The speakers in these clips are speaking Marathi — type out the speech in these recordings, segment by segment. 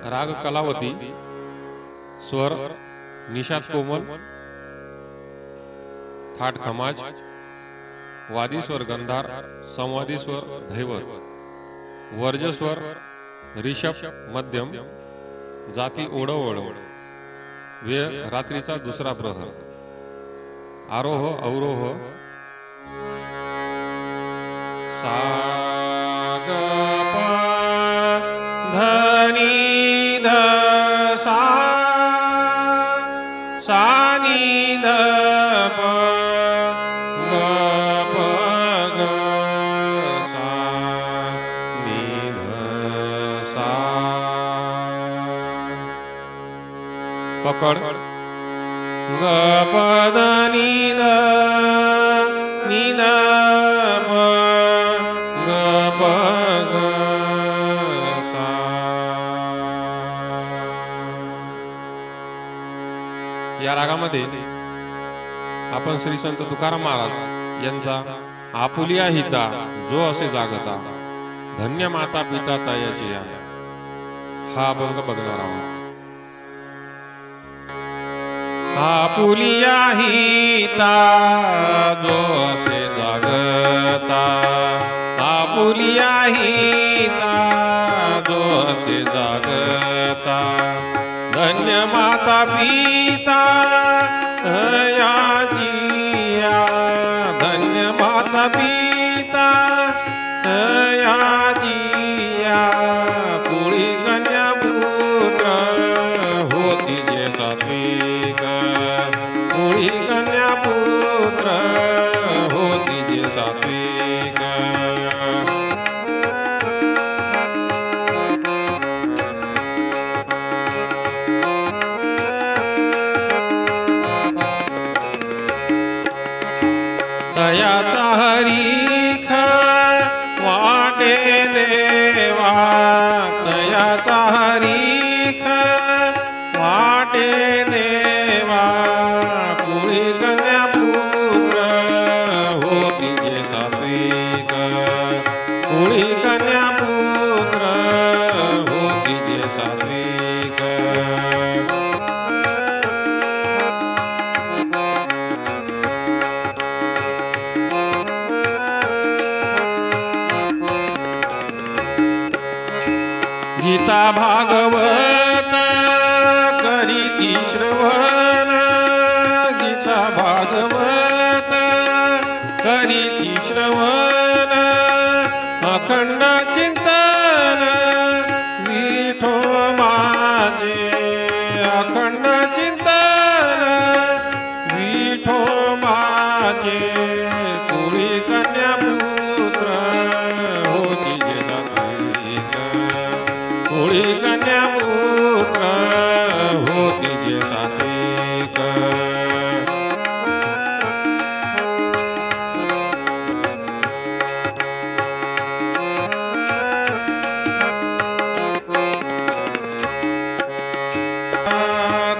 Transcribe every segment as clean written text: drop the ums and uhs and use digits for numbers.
राग कलावती, स्वर निषाद कोमल, थाट खमाज, वादी स्वर गंधार, संवादी स्वर धैवत, वर्ज स्वर ऋषभ मध्यम, जाती ओढवळ, वेळ रात्रीचा दुसरा प्रहर, आरोह अवरोह, सा ग प ध नि ध सा, सा नि ध प ग प ग सा नि ध सा। पकड़ ग प ध नि ध नि ध प ग प ग सा। या रागामध्ये आपण श्री संत तुकाराम महाराज यांचा आपुलिया हिता जो असे जागता, धन्य माता पिता तयाचे या, हा अभंग बघणार आहोत। आपुलिया हिता जो असे जागता, आपुलिया हिता जो असे जागता, धन्य माता पिता तयाची या, धन्य माता पिता तयाची या, कुळी कन्या पुत्र होती जे सात्विक, कुळी कन्या पुत्र होती जे सात्विक। तयाचा हरीख वाटे देवा, तयाचा हरीख वाटे देवा, कुळी कन्या पुत्र होती जे सात्विक, कुळी कन्या पुत्र होती जे सात्विक। गीता भागवत करीती श्रवण, गीता भागवत करीती श्रवण, अखंड चिंतन विठो माझे, अखंड चिंतन विठो माझे, कुळी कन्या पुत्र होती जे सात्विक, कुळी कन्या पुत्र होती जे सात्विक।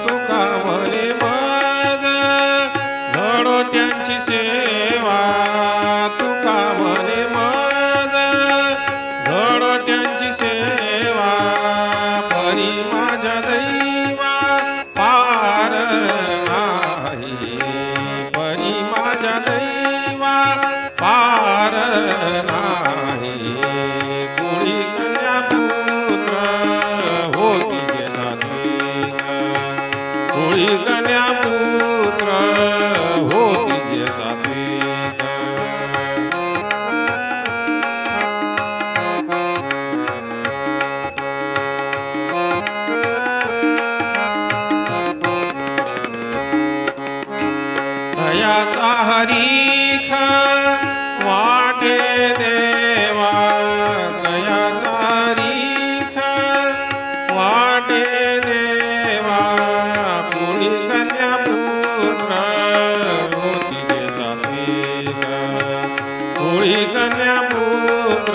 तुका म्हणे मग घडो त्यांची सेवा, तुका म्हणे मग घडो त्यांची सेवा, परी माझ्या दैवा पार नाही, परी माझ्या दैवा पार नाही, कुळी कन्या पुत्र होती जे सात्विक, कुळी कन्या पुत्र होती जे सात्विक। तयाचा हरीख वाटे देवा, तयाचा हरीख वाटे देवा, कुळी कन्या पुत्र होती जे सात्विक, कुळी कन्या पुत्र